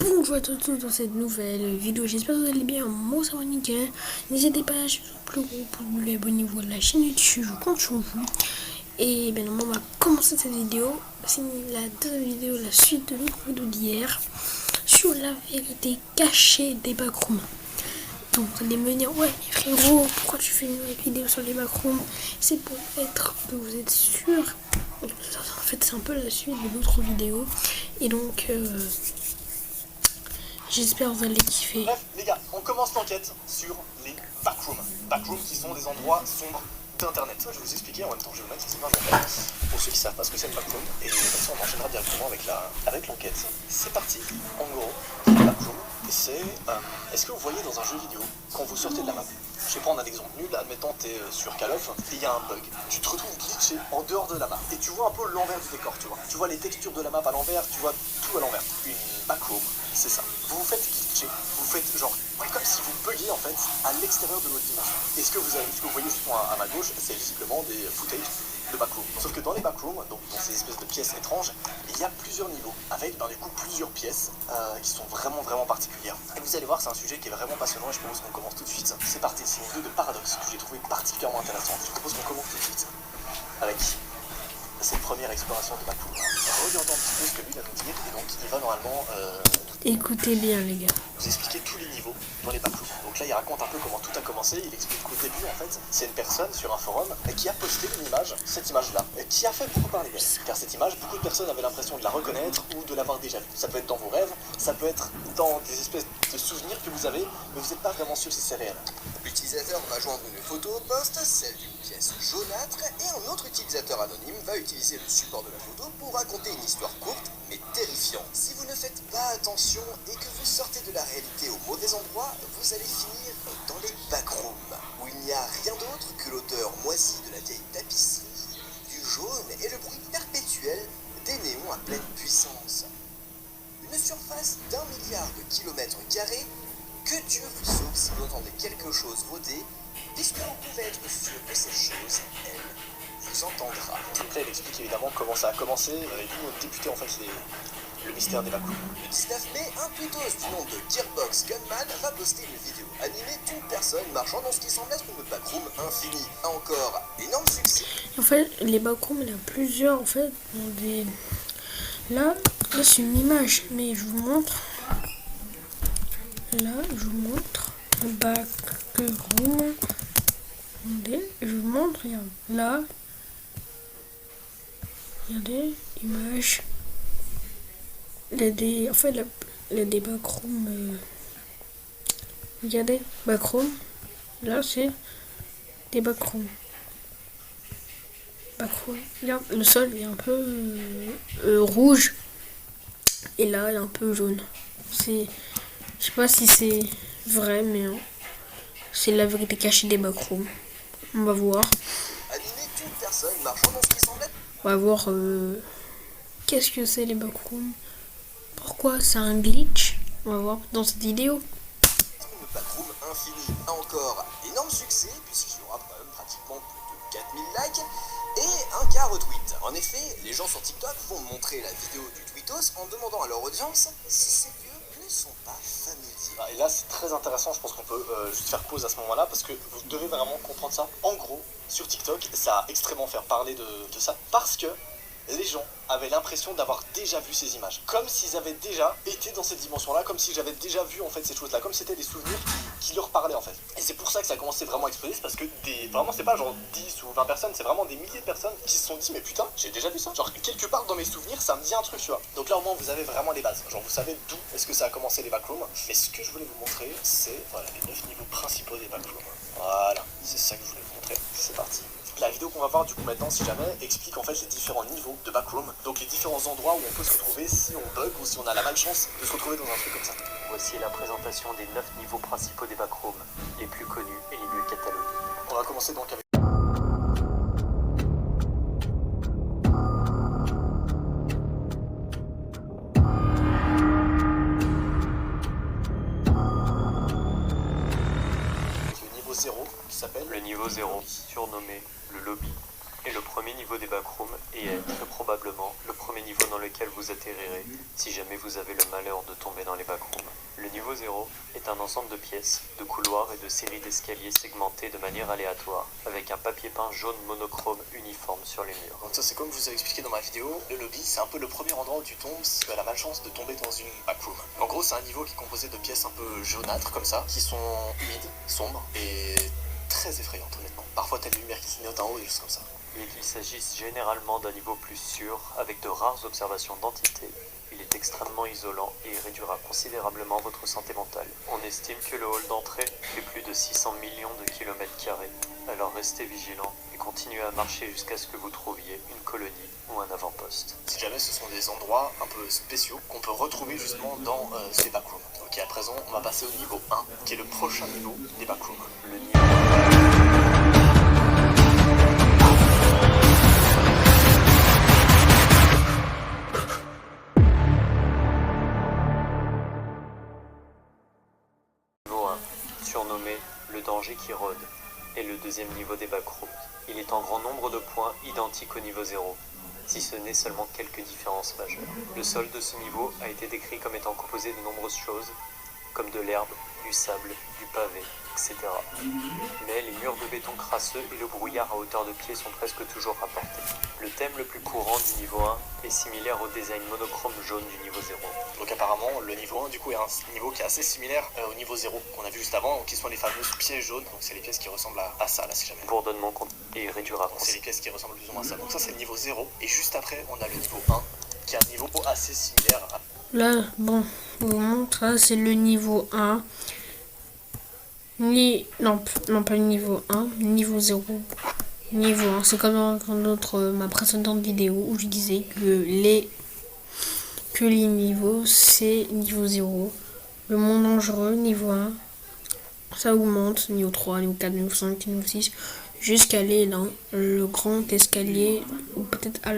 Bonjour à tous dans cette nouvelle vidéo, j'espère que vous allez bien, moi ça va nickel. N'hésitez pas à lâcher le plus gros pour vous abonnez-vous à la chaîne YouTube, je compte sur vous. Et bien normalement on va commencer cette vidéo, c'est la deuxième vidéo, la suite de l'autre vidéo d'hier, sur la vérité cachée des backrooms. Donc vous allez me dire, ouais mais frérot, pourquoi tu fais une nouvelle vidéo sur les backrooms? C'est pour être que vous êtes sûr. En fait c'est un peu la suite de l'autre vidéo. Et donc j'espère que vous allez kiffer. Bref, les gars, on commence l'enquête sur les backrooms. Backrooms qui sont des endroits sombres d'internet. Je vais vous expliquer, en même temps je vais vous mettre ces images en fait. Pour ceux qui savent pas ce que c'est une backroom, et comme ça on enchaînera directement avec l'enquête. C'est parti. En gros, une backroom, c'est... est-ce que vous voyez dans un jeu vidéo, quand vous sortez de la map, je vais prendre un exemple nul, admettons t'es sur Call of, et il y a un bug. Tu te retrouves glitché en dehors de la map, et tu vois un peu l'envers du décor, tu vois. Tu vois les textures de la map à l'envers, tu vois tout à l'envers. Une backroom, c'est ça. Vous vous faites glitcher, vous faites genre, comme si vous buggiez en fait à l'extérieur de votre dimension. Et ce que vous voyez justement à ma gauche, c'est visiblement des footage de backrooms. Sauf que dans les backrooms, donc dans ces espèces de pièces étranges, il y a plusieurs niveaux, avec du coup plusieurs pièces qui sont vraiment particulières. Et vous allez voir, c'est un sujet qui est vraiment passionnant et je propose qu'on commence tout de suite. C'est parti, c'est une vidéo de Paradox que j'ai trouvé particulièrement intéressante. Je propose qu'on commence tout de suite avec cette première exploration de backroom. Regardons un petit peu ce que lui va nous dire et donc il va normalement Écoutez bien les gars. vous expliquer tous les niveaux dans les backrooms. Donc là il raconte un peu comment tout a commencé, il explique qu'au début en fait c'est une personne sur un forum qui a posté une image, cette image là, qui a fait beaucoup parler d'elle. Car cette image, beaucoup de personnes avaient l'impression de la reconnaître ou de l'avoir déjà vue. Ça peut être dans vos rêves, ça peut être dans des espèces de souvenirs que vous avez, mais vous n'êtes pas vraiment sûr si c'est réel. L'utilisateur va joindre une photo au poste, celle d'une pièce jaunâtre, et un autre utilisateur anonyme va utiliser le support de la photo pour raconter une histoire courte mais terrifiante. Si vous ne faites pas attention et que vous sortez de la réalité au mauvais endroit, vous allez finir dans les backrooms, où il n'y a rien d'autre que l'odeur moisie de la vieille tapisserie, du jaune et le bruit perpétuel des néons à pleine puissance. Une surface d'1 milliard de kilomètres carrés. Que Dieu vous sauve si vous entendez quelque chose rôder, puisque vous pouvez être sûr que cette chose, elle, vous entendra. Donc là il explique évidemment comment ça a commencé, d'où ont débuté en fait le mystère des backrooms. Le 19 mai, un tweetos du nom de Gearbox Gunman va poster une vidéo animée d'une personne marchant dans ce qui semble être une backroom infinie. Encore, énorme succès. En fait les backrooms il y en a plusieurs en fait. Là c'est une image mais je vous montre. Là, je vous montre le backroom. Regardez, je vous montre, regarde. Là, regardez, image. Il y a des, en fait, il y a des backrooms. Regardez, backroom. Là, c'est des backrooms. Backroom. Regarde, le sol est un peu rouge. Et là, il est un peu jaune. Je sais pas si c'est vrai, mais c'est la vérité cachée des backrooms. On va voir. Animé d'une personne marchant dans ce qui semble être... On va voir qu'est-ce que c'est les backrooms. Pourquoi c'est un glitch. On va voir dans cette vidéo. Une backroom infinie. Encore, énorme succès, puisqu'il y aura quand même pratiquement plus de 4000 likes et un cas retweet. En effet, les gens sur TikTok vont montrer la vidéo du tweetos en demandant à leur audience si ces lieux ne sont pas familiers. Et là c'est très intéressant, je pense qu'on peut juste faire pause à ce moment là parce que vous devez vraiment comprendre ça. En gros, sur TikTok, ça a extrêmement fait parler de ça parce que les gens avaient l'impression d'avoir déjà vu ces images. Comme s'ils avaient déjà été dans cette dimension-là, comme si j'avais déjà vu en fait ces choses-là, comme c'était des souvenirs qui leur parlaient en fait. Et c'est pour ça que ça a commencé vraiment à exploser, c'est parce que vraiment c'est pas genre 10 ou 20 personnes, c'est vraiment des milliers de personnes qui se sont dit mais putain, j'ai déjà vu ça. Genre quelque part dans mes souvenirs, ça me dit un truc, tu vois. Donc là au moins vous avez vraiment les bases. Genre vous savez d'où est-ce que ça a commencé les backrooms. Mais ce que je voulais vous montrer, c'est voilà, les 9 niveaux principaux des backrooms. Voilà, c'est ça que je voulais vous montrer. C'est parti. La vidéo qu'on va voir du coup maintenant, si jamais, explique en fait les différents niveaux de backroom, donc les différents endroits où on peut se retrouver si on bug ou si on a la malchance de se retrouver dans un truc comme ça. Voici la présentation des 9 niveaux principaux des backrooms, les plus connus et les mieux catalogués. On va commencer donc avec... le niveau 0 qui s'appelle... Le niveau 0, surnommé le lobby. est le premier niveau des backrooms et est très probablement le premier niveau dans lequel vous atterrirez si jamais vous avez le malheur de tomber dans les backrooms. Le niveau 0 est un ensemble de pièces, de couloirs et de séries d'escaliers segmentés de manière aléatoire, avec un papier peint jaune monochrome uniforme sur les murs. Donc ça c'est comme je vous ai expliqué dans ma vidéo, le lobby c'est un peu le premier endroit où tu tombes si tu as la malchance de tomber dans une backroom. En gros c'est un niveau qui est composé de pièces un peu jaunâtres comme ça, qui sont humides, sombres et très effrayantes honnêtement. Parfois t'as des lumières qui clignotent en haut et des choses comme ça. Bien qu'il s'agisse généralement d'un niveau plus sûr, avec de rares observations d'entités, il est extrêmement isolant et réduira considérablement votre santé mentale. On estime que le hall d'entrée fait plus de 600 millions de kilomètres carrés, alors restez vigilants et continuez à marcher jusqu'à ce que vous trouviez une colonie ou un avant-poste. Si jamais ce sont des endroits un peu spéciaux qu'on peut retrouver justement dans ces backrooms. Ok, à présent on va passer au niveau 1, qui est le prochain niveau des backrooms. Le niveau surnommé le danger qui rôde, est le deuxième niveau des backrooms. Il est en grand nombre de points identiques au niveau 0, si ce n'est seulement quelques différences majeures. Le sol de ce niveau a été décrit comme étant composé de nombreuses choses, comme de l'herbe, du sable, du pavé, etc. Mais les murs de béton crasseux et le brouillard à hauteur de pied sont presque toujours rapportés. Le thème le plus courant du niveau 1 est similaire au design monochrome jaune du niveau 0. Donc apparemment le niveau 1 du coup est un niveau qui est assez similaire au niveau 0 qu'on a vu juste avant, qui sont les fameuses pièces jaunes. Donc c'est les pièces qui ressemblent à ça là si jamais. Bourdonnement et réduira. Donc c'est les pièces qui ressemblent plus ou moins à ça. Donc ça c'est le niveau 0 et juste après on a le niveau 1 qui est un niveau assez similaire à... Là, bon, je vous montre, là, c'est le niveau 1. Non, pas le niveau 1, niveau 0. Niveau 1, c'est comme dans ma précédente vidéo où je disais que les niveaux, c'est niveau 0. Le monde dangereux, niveau 1. Ça augmente, niveau 3, niveau 4, niveau 5, niveau 6, jusqu'à aller dans le grand escalier, ou peut-être à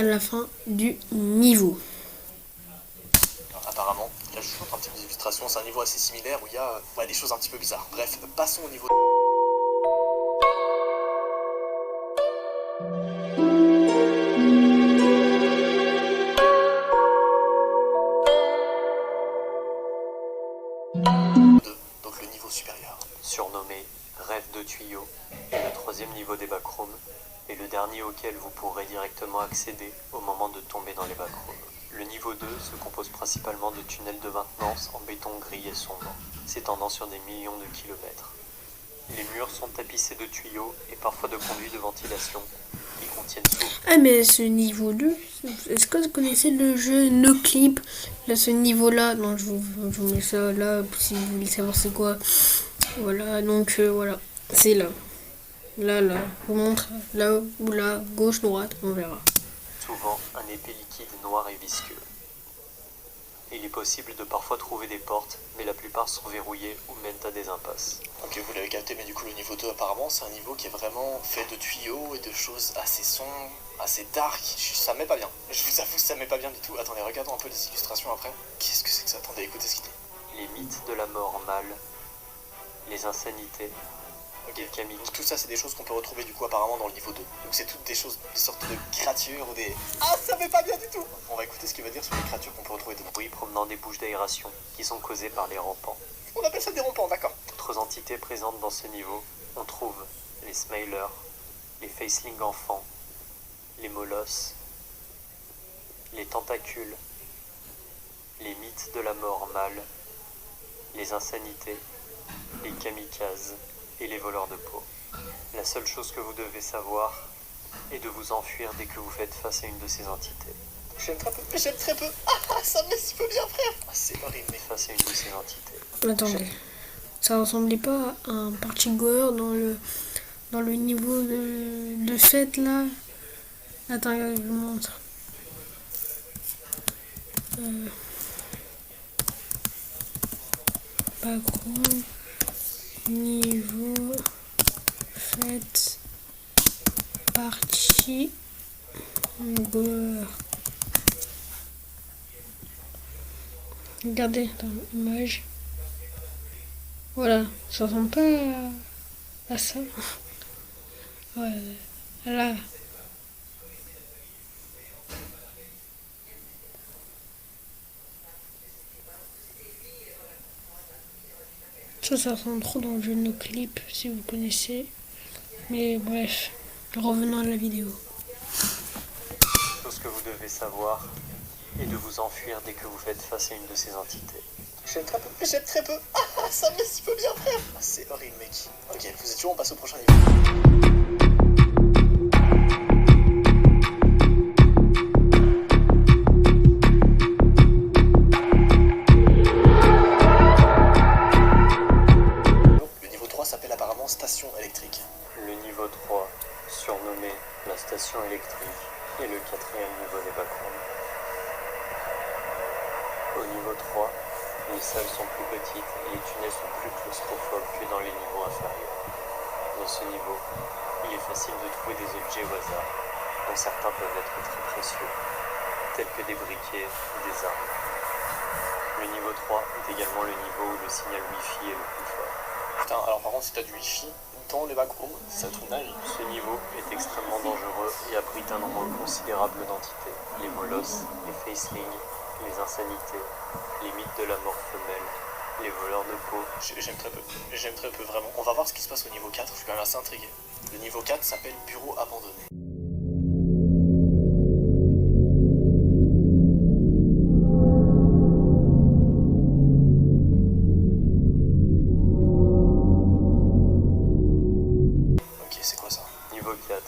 la fin du niveau. Alors, apparemment, là je vous montre un petit peu d'illustration, c'est un niveau assez similaire où il y a des choses un petit peu bizarres. Bref, passons au niveau... Donc le niveau supérieur. Surnommé Rêve de tuyaux, est le troisième niveau des backrooms et le dernier auquel vous pourrez directement accéder au moment de tomber dans les backrooms. Le niveau 2 se compose principalement de tunnels de maintenance en béton gris et sombre, s'étendant sur des millions de kilomètres. Les murs sont tapissés de tuyaux et parfois de conduits de ventilation qui contiennent souvent. Ah mais ce niveau 2, est-ce que vous connaissez le jeu No Clip? Là ce niveau là, donc je vous mets ça là si vous voulez savoir c'est quoi. Voilà, donc voilà, c'est là. Là, je vous montre là ou là, gauche, droite, on verra. Souvent un épais liquide noir et visqueux. Il est possible de parfois trouver des portes, mais la plupart sont verrouillées ou mènent à des impasses. Ok, vous l'avez capté, mais du coup le niveau 2 apparemment c'est un niveau qui est vraiment fait de tuyaux et de choses assez sombres, assez dark. Ça me met pas bien. Je vous avoue, ça me met pas bien du tout. Attendez, regardons un peu les illustrations après. Qu'est-ce que c'est que ça? Attendez, écoutez ce qu'il dit. Les mythes de la mort mâle, les insanités, Ok, donc tout ça c'est des choses qu'on peut retrouver du coup apparemment dans le niveau 2. Donc c'est toutes des choses, des sortes de créatures ou des... Ah, ça me met pas bien du tout. On va écouter ce qu'il va dire sur les créatures qu'on peut retrouver dedans. bruits promenant des bouches d'aération qui sont causées par les rampants. On appelle ça des rampants, d'accord. Autres entités présentes dans ce niveau, on trouve les Smailers, les Facelings enfants, les Molosses, les Tentacules, les mythes de la mort mâle, les insanités, les kamikazes et les voleurs de peau. La seule chose que vous devez savoir est de vous enfuir dès que vous faites face à une de ces entités. J'aime très peu, j'aime très peu. Ah, ça me met si peu bien, frère. Ah, c'est horrible. Face à une de ces entités. Attendez, ça ressemblait pas à un party goer dans le niveau de fête là? Attends, je vous montre. Backroom, niveau, fête, party goer. Regardez dans l'image. Voilà, ça ressemble pas à ça. Ouais, là. Ça sent trop dans le jeu de nos clips, si vous connaissez. Mais bref, revenons à la vidéo. Tout ce que vous devez savoir est de vous enfuir dès que vous faites face à une de ces entités. J'aime très peu, j'aime très peu. Ah, ça me si peu bien, frère. Ah, c'est horrible, mec. Ok, vous êtes toujours, on passe au prochain niveau. Le niveau 3 s'appelle apparemment station électrique. Le niveau 3, surnommé la station électrique, est le quatrième niveau des backrooms. Au niveau 3, les salles sont plus petites et les tunnels sont plus claustrophobes que dans les niveaux inférieurs. Dans ce niveau, il est facile de trouver des objets au hasard, dont certains peuvent être très précieux, tels que des briquets ou des armes. Le niveau 3 est également le niveau où le signal Wi-Fi est le plus fort. Putain, alors par contre, si t'as du wifi dans les backrooms, ça te fout dingue. Ce niveau est extrêmement dangereux et abrite un nombre considérable d'entités. Les molosses, les facelings, les insanités, les mythes de la mort femelle, les voleurs de peau. J'aime très peu, vraiment. On va voir ce qui se passe au niveau 4, je suis quand même assez intrigué. Le niveau 4 s'appelle bureau abandonné. Ok, c'est quoi ça? Niveau 4,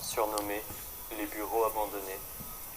surnommé les bureaux abandonnés,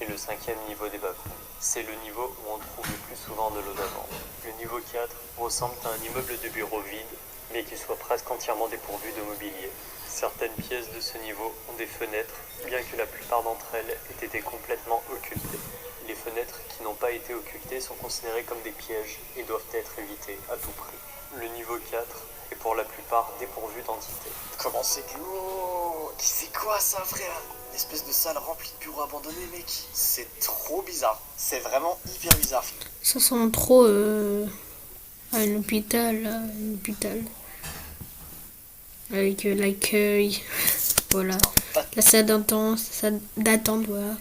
est le cinquième niveau des backrooms. C'est le niveau où on trouve le plus souvent de l'eau d'amande. Le niveau 4 ressemble à un immeuble de bureaux vide, mais qui soit presque entièrement dépourvu de mobilier. Certaines pièces de ce niveau ont des fenêtres, bien que la plupart d'entre elles aient été complètement occultées. Les fenêtres qui n'ont pas été occultées sont considérées comme des pièges et doivent être évitées à tout prix. Le niveau 4 est pour la plupart dépourvu d'entités. Comment c'est glauque? C'est quoi ça, frère? Une espèce de salle remplie de bureaux abandonnés, mec. C'est trop bizarre. C'est vraiment hyper bizarre. Ça sent trop à un hôpital, avec l'accueil, voilà, la salle d'attente, voilà,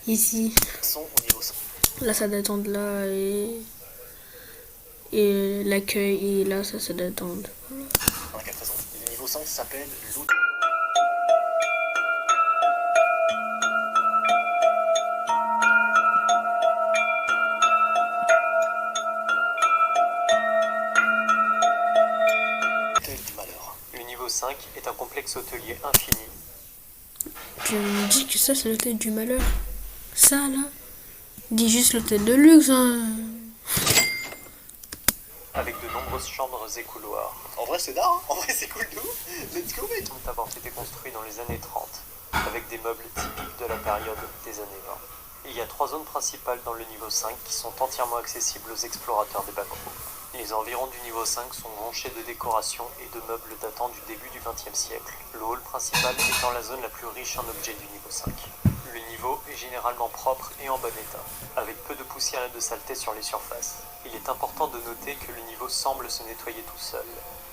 ici, Son au niveau 5. la salle d'attente là, et l'accueil, et là, ça salle d'attente. Voilà. Dans la 4 raisons. Le niveau 5 s'appelle l'outil. Du malheur. Le niveau 5 est un complexe hôtelier infini. Je me dis que ça, c'est l'hôtel du malheur. Ça, là, dis juste l'hôtel de luxe, hein. Avec de nombreuses chambres et couloirs. En vrai, c'est d'art, hein. En vrai, c'est cool de ouf. Let's go, mec. Ont avoir été construits dans les années 30, avec des meubles typiques de la période des années 20. Il y a 3 zones principales dans le niveau 5 qui sont entièrement accessibles aux explorateurs des backrooms. Les environs du niveau 5 sont jonchés de décorations et de meubles datant du début du XXe siècle, le hall principal étant la zone la plus riche en objets du niveau 5. Le niveau est généralement propre et en bon état, avec peu de poussière et de saleté sur les surfaces. Il est important de noter que le niveau semble se nettoyer tout seul,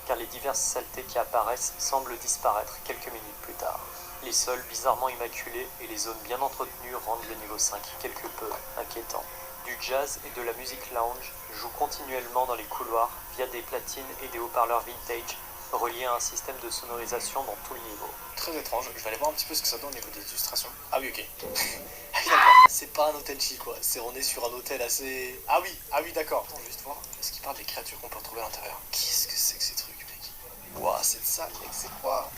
car les diverses saletés qui apparaissent semblent disparaître quelques minutes plus tard. Les sols bizarrement immaculés et les zones bien entretenues rendent le niveau 5 quelque peu inquiétant. Du jazz et de la musique lounge jouent continuellement dans les couloirs via des platines et des haut-parleurs vintage reliés à un système de sonorisation dans tout le niveau. Très étrange. Je vais aller voir un petit peu ce que ça donne au niveau des illustrations. Ah oui, ok. Ah oui, d'accord. C'est pas un hôtel chill, quoi. On est sur un hôtel assez... Ah oui, d'accord. Attends, juste voir. Est-ce qu'il parle des créatures qu'on peut retrouver à l'intérieur? Qu'est-ce que c'est que ces trucs, mec? Ouah, cette salle, mec, c'est quoi?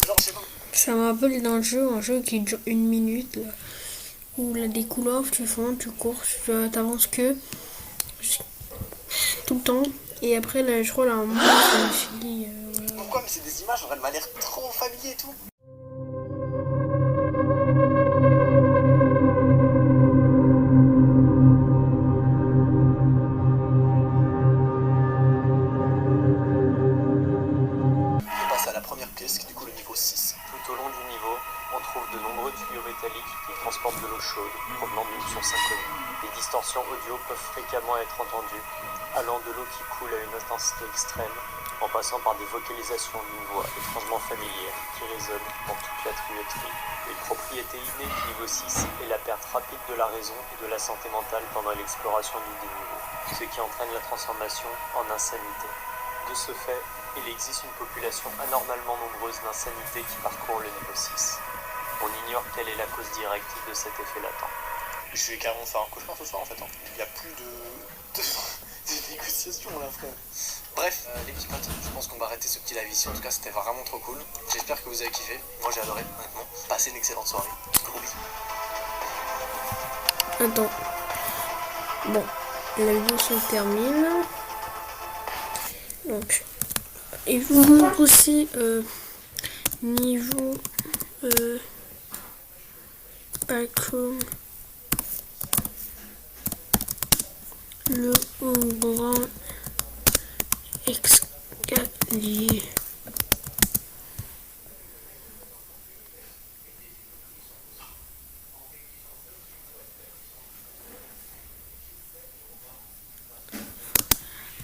Genre, je sais pas. Ça me rappelle un jeu qui dure 1 minute, là, où là, des couloirs, tu cours, tu t'avances que tout le temps, et après, là, je crois, là, un moment, ça finit, voilà. Pourquoi? Mais c'est des images, en vrai, elle m'a l'air trop familier et tout. On passe à la première pièce, qui est du coup le niveau 6. Tout au long du niveau, on trouve de nombreux tuyaux métalliques qui transportent de l'eau chaude provenant d'une source inconnue. Les distorsions audio peuvent fréquemment être entendues, allant de l'eau qui coule à une intensité extrême en passant par des vocalisations d'une voix étrangement familière qui résonne dans toute la tuyauterie. Une propriété innée du niveau 6 est la perte rapide de la raison et de la santé mentale pendant l'exploration du déniveau, ce qui entraîne la transformation en insanité. De ce fait, il existe une population anormalement nombreuse d'insanité qui parcourt le niveau 6. On ignore quelle est la cause directe de cet effet latent. Je vais carrément faire un cauchemar ce soir en fait. Il n'y a plus de négociations là, frère. Bref, les petits potes, je pense qu'on va arrêter ce petit live ici. En tout cas, c'était vraiment trop cool. J'espère que vous avez kiffé. Moi, j'ai adoré, honnêtement. Passez une excellente soirée. Gros bisous. Attends. Bon, la vidéo se termine. Donc, et je vous montre aussi niveau backroom. Le grand escalier.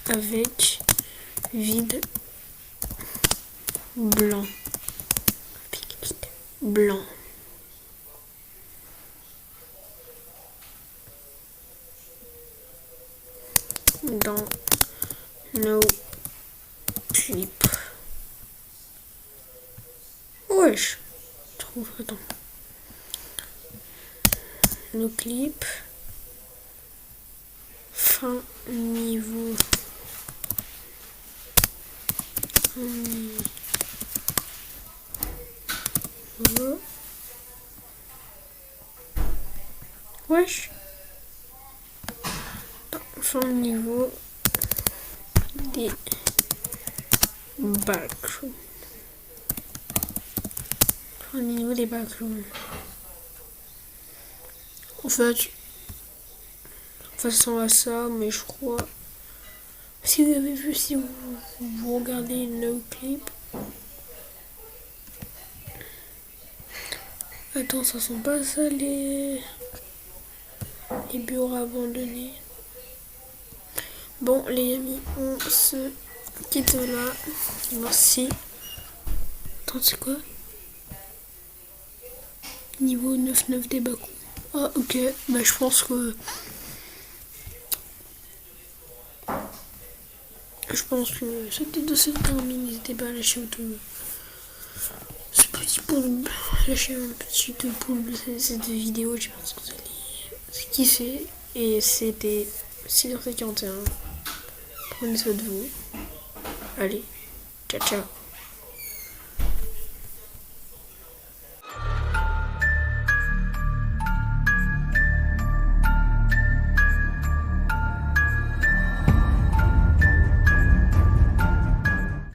Avec vide blanc. Blanc. Dans nos clips. Wesh. Trouve, attends. Nos clips. Fin niveau. Wesh. Fin niveau des backrooms. Fin niveau des backrooms. En fait, ça ressemble à ça, mais je crois. Si vous avez vu, si vous regardez le clip. Attends, ça sent pas ça les bureaux abandonnés. Bon les amis, on se quitte là. Merci. Attends, c'est quoi? Niveau 9-9 des backrooms. Ah ok, bah je pense que cette vidéo se termine. N'hésitez pas à lâcher ce petit pouce, lâcher un petit pouce de cette vidéo. Je pense que vous allez kiffer. Et c'était 6h41. Prenez soin de vous. Allez, ciao ciao.